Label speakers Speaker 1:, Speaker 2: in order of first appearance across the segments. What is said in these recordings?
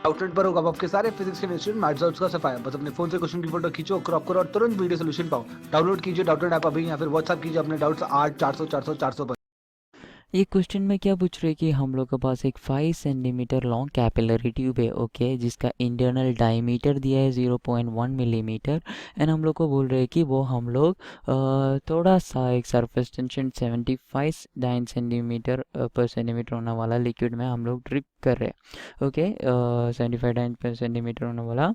Speaker 1: Outlet पर होगा आपके सारे फिजिक्स के इंस्टीट्यूट मैथ्स और उसका सफाया। बस अपने फोन से क्वेश्चन की फोटो खींचो, क्रॉप करो और तुरंत वीडियो सोल्यूशन पाओ। डाउनलोड कीजिए डाउटनेट ऐप अभी या फिर व्हाट्सएप कीजिए अपने डाउट्स 8 400 400 400 पर।
Speaker 2: ये क्वेश्चन में क्या पूछ रहे हैं कि हम लोग के पास एक 5 सेंटीमीटर लॉन्ग कैपिलरी ट्यूब है, ओके, जिसका इंटरनल डायमीटर दिया है 0.1 मिलीमीटर। एंड हम लोग को बोल रहे हैं कि वो हम लोग थोड़ा सा एक सरफेस टेंशन 75 9 सेंटीमीटर पर सेंटीमीटर होने वाला लिक्विड में हम लोग ड्रिप कर रहे हैं, ओके। 75 9 पर सेंटीमीटर होने वाला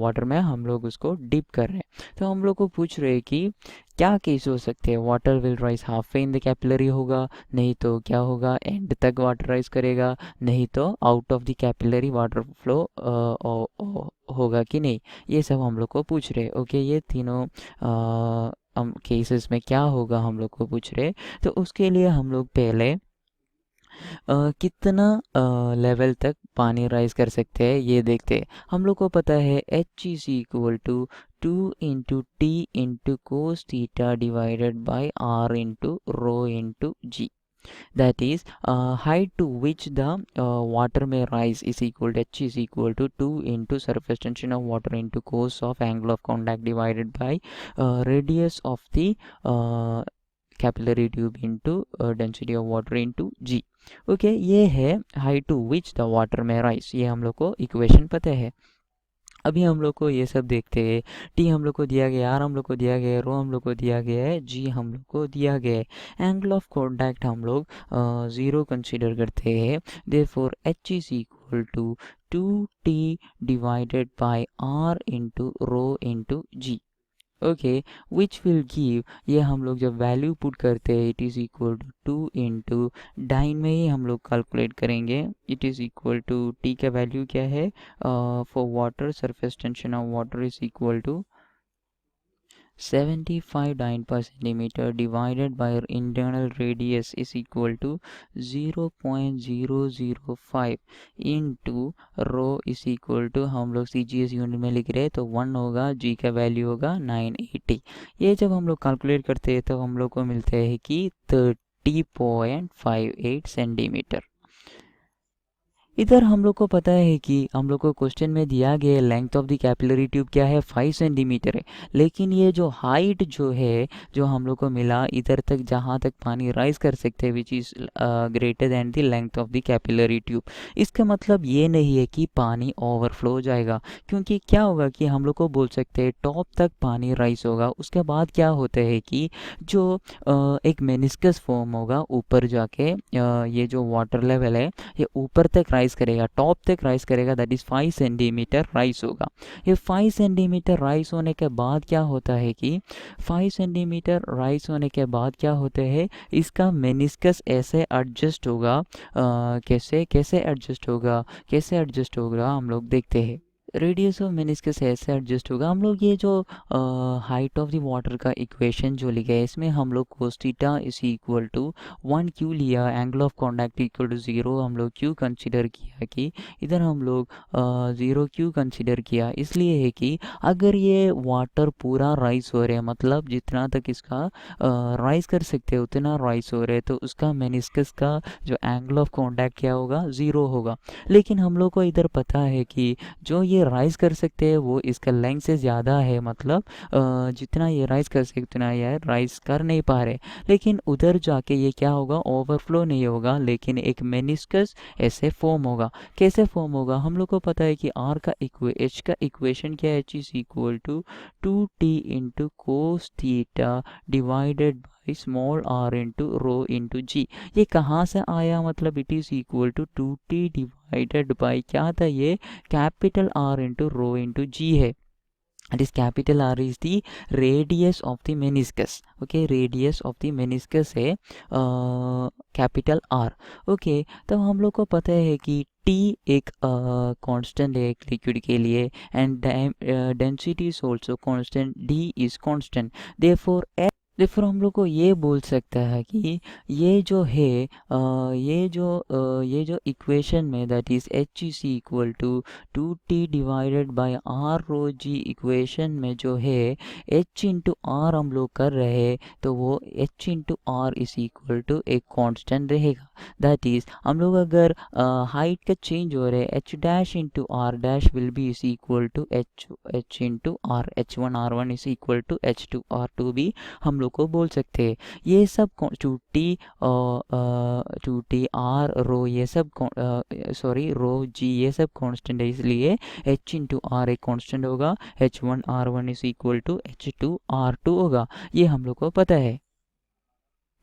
Speaker 2: वाटर में हम लोग उसको डिप कर रहे हैं। तो हम लोग को पूछ रहे हैं कि क्या केस हो सकते हैं, water will rise half way in the capillary होगा, नहीं तो क्या होगा, एंड तक वाटर राइज करेगा, नहीं तो out of the capillary water flow होगा कि नहीं। ये सब हम लोग को पूछ रहे, ओके। ये तीनों हम केसेस में क्या होगा हम लोग को पूछ रहे। तो उसके लिए हम लोग पहले कितना लेवल तक पानी राइज कर सकते हैं ये देखते हैं। हम लोग को पता है h is equal to 2 into t into cos theta divided by r into rho into g. That is, height to which the water may rise is equal to h is equal to 2 into surface tension of water into cos of angle of contact divided by radius of the capillary tube into density of water into g. Okay, ये है height to which the water में rise, ये हम लोग को equation पता है। अभी हम लोग को ये सब देखते हैं। टी हम लोग को दिया गया, आर हम लोग को दिया गया है, रो हम लोग को दिया गया है, जी हम लोग को दिया गया है। एंगल ऑफ कॉन्टैक्ट हम लोग ज़ीरो कंसीडर करते हैं। Therefore h is equal to 2t divided by r into rho into g, okay, which will give, ये हम लोग जब वैल्यू पुट करते हैं it is equal to 2 into dyne में ही हम लोग कैलकुलेट करेंगे। It is equal to t का वैल्यू क्या है for water, surface tension of water is equal to 75 dyne per centimeter divided by our internal radius is equal to 0.005 into rho is equal to, हम लोग CGS unit में लिख रहे हैं तो 1 होगा, G का वैल्यू होगा 980। ये जब हम लोग कैलकुलेट करते हैं तो हम लोग को मिलते हैं कि 30.58 सेंटीमीटर। इधर हम लोग को पता है कि हम लोग को क्वेश्चन में दिया गया length of the capillary tube क्या है, 5 सेंटीमीटर है। लेकिन ये जो हाइट जो है, जो हम लोग को मिला इधर तक जहाँ तक पानी राइज कर सकते हैं, which is greater than the length of the capillary tube. इसका मतलब ये नहीं है कि पानी ओवरफ्लो हो जाएगा, क्योंकि क्या होगा कि हम लोग को बोल सकते हैं टॉप तक पानी राइज होगा। उसके बाद क्या होता है कि जो एक मेनिस्कस फॉर्म होगा ऊपर जाके, ये जो वाटर लेवल है ये ऊपर तक राइज करेगा, टॉप तक राइज करेगा, दैट इज़ 5 सेंटीमीटर राइज होगा। ये 5 सेंटीमीटर राइज होने के बाद क्या होता है कि 5 सेंटीमीटर राइज होने के बाद क्या होता है, इसका मेनिस्कस ऐसे एडजस्ट होगा। कैसे कैसे एडजस्ट होगा, कैसे एडजस्ट होगा हम लोग देखते हैं। रेडियस ऑफ मेनिस्कस ऐसे एडजस्ट होगा। हम लोग ये जो हाइट ऑफ द वाटर का इक्वेशन जो लिखा है इसमें हम लोग cos theta is equal to 1 क्यों लिया, angle of contact equal to 0 हम लोग क्यों कंसिडर किया, कि इधर हम लोग 0 क्यों कंसिडर किया, इसलिए है कि अगर ये वाटर पूरा राइज हो रहे हैं, मतलब जितना तक इसका राइज कर सकते हैं उतना राइज हो रहे हैं, तो उसका मेनिस्कस का जो एंगल ऑफ कॉन्टैक्ट क्या होगा, 0 होगा। लेकिन हम लोग को इधर पता है कि जो ये राइज कर सकते हैं वो इसका लेंथ से ज़्यादा है, मतलब जितना ये राइज कर सकते उतना ये राइज कर नहीं पा रहे। लेकिन उधर जाके ये क्या होगा, ओवरफ्लो नहीं होगा, लेकिन एक मेनिस्कस ऐसे फॉर्म होगा। कैसे फॉर्म होगा, हम लोग को पता है कि आर का एच का इक्वेशन क्या है, h is equal to 2t into cos theta divided by small r into rho into g. ये कहाँ से आया, मतलब it is equal to 2t divided by क्या था ये, capital r into rho into g है। This capital R is the radius of the meniscus, okay, radius of the meniscus है कैपिटल R, ओके। तो हम लोग को पता है कि T एक कांस्टेंट है एक लिक्विड के लिए, and density is also constant, D is constant, therefore देखो हम लोग को ये बोल सकता है कि ये जो है ये जो इक्वेशन में that is h is equal to 2t divided by r rho g equation में जो है h इंटू आर हम लोग कर रहे हैं तो वो h into r is equal to एक कांस्टेंट रहेगा। दैट इज हम लोग अगर हाइट का चेंज हो रहे h dash into r dash will be is equal to h into r h1 r1 इज इक्वल टू h2 r2 भी हम लोग को बोल सकते हैं। ये सब टू टी आर रो ये सब सॉरी रो जी ये सब कांस्टेंट है, इसलिए h इंटू आर एक कांस्टेंट होगा, h1 r1 इज इक्वल टू h2 r2 होगा। ये हम लोग को पता है।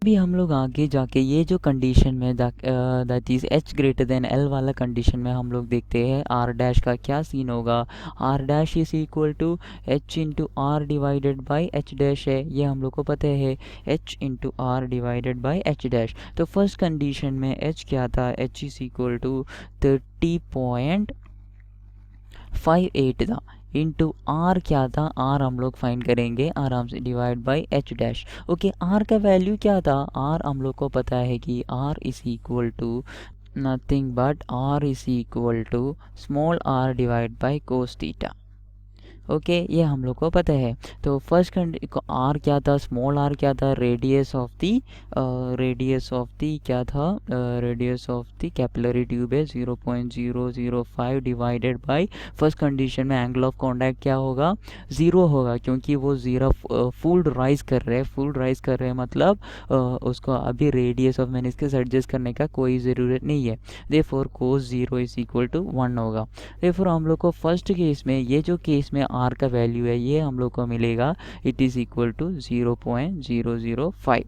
Speaker 2: अभी हम लोग आगे जाके ये जो कंडीशन में that is h greater than l वाला कंडीशन में हम लोग देखते हैं r डैश का क्या सीन होगा। r dash is equal to h into r divided by h dash है, ये हम लोग को पता है h into r divided by h dash. तो फर्स्ट कंडीशन में h क्या था, h इज इक्वल टू 30.58 था, इंटू आर क्या था, आर हम लोग फाइंड करेंगे आराम से, divide by h dash. Okay r का वैल्यू क्या था, आर हम लोग को पता है कि r is equal to nothing but r is equal to small r divide by cos theta. Okay ये हम लोग को पता है। तो फर्स्ट आर क्या था, स्मॉल आर क्या था, रेडियस ऑफ दी क्या था, radius of the capillary tube है 0.005 डिवाइडेड बाय फर्स्ट कंडीशन में एंगल ऑफ कॉन्टैक्ट क्या होगा, 0 होगा, क्योंकि वो ज़ीरो फुल राइज कर रहे हैं मतलब उसको अभी रेडियस ऑफ मेनिस्कस एडजस्ट करने का कोई ज़रूरत नहीं है। Therefore cos 0 is equal to 1 होगा। देयरफॉर हम लोग को फर्स्ट केस में ये जो केस में आर का वैल्यू है ये हम लोग को मिलेगा, इट इज़ इक्वल टू 0.005।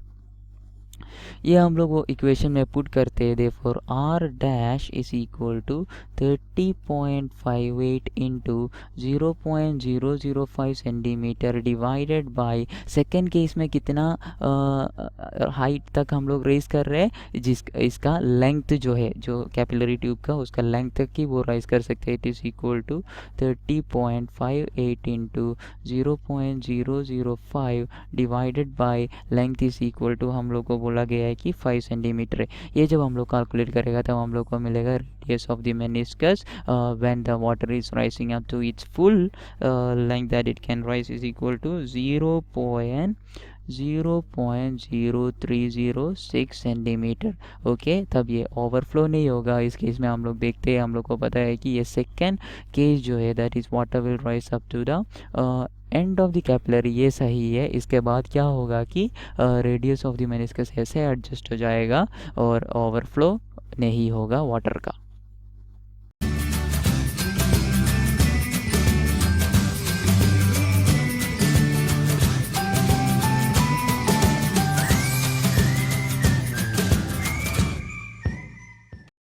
Speaker 2: ये हम लोग वो इक्वेशन में पुट करते हैं। Therefore r dash is equal to 30.58 into 0.005 centimetre divided by second case में कितना हाइट तक हम लोग रेस कर रहे हैं, इसका लेंथ जो है जो कैपिलरी ट्यूब का उसका लेंथ तक की वो राइज कर सकते हैं। It is equal to 30.58 into 0.005 divided by length is equal to हम लोग को बोला गया है कि 5 सेंटीमीटर है। ये जब हम लोग कैलकुलेट करेगा तब हम लोग को मिलेगा radius of the meniscus when the water is rising up to its full length that it can rise is equal to 0.0306 centimetre. Okay तब ये ओवरफ्लो नहीं होगा। इस केस में हम लोग देखते हैं, हम लोग को पता है कि ये सेकेंड केस जो है that is water will rise up to the end of the capillary, ये सही है। इसके बाद क्या होगा कि रेडियस ऑफ द मेनिस्कस ऐसे एडजस्ट हो जाएगा और ओवरफ्लो नहीं होगा वाटर का।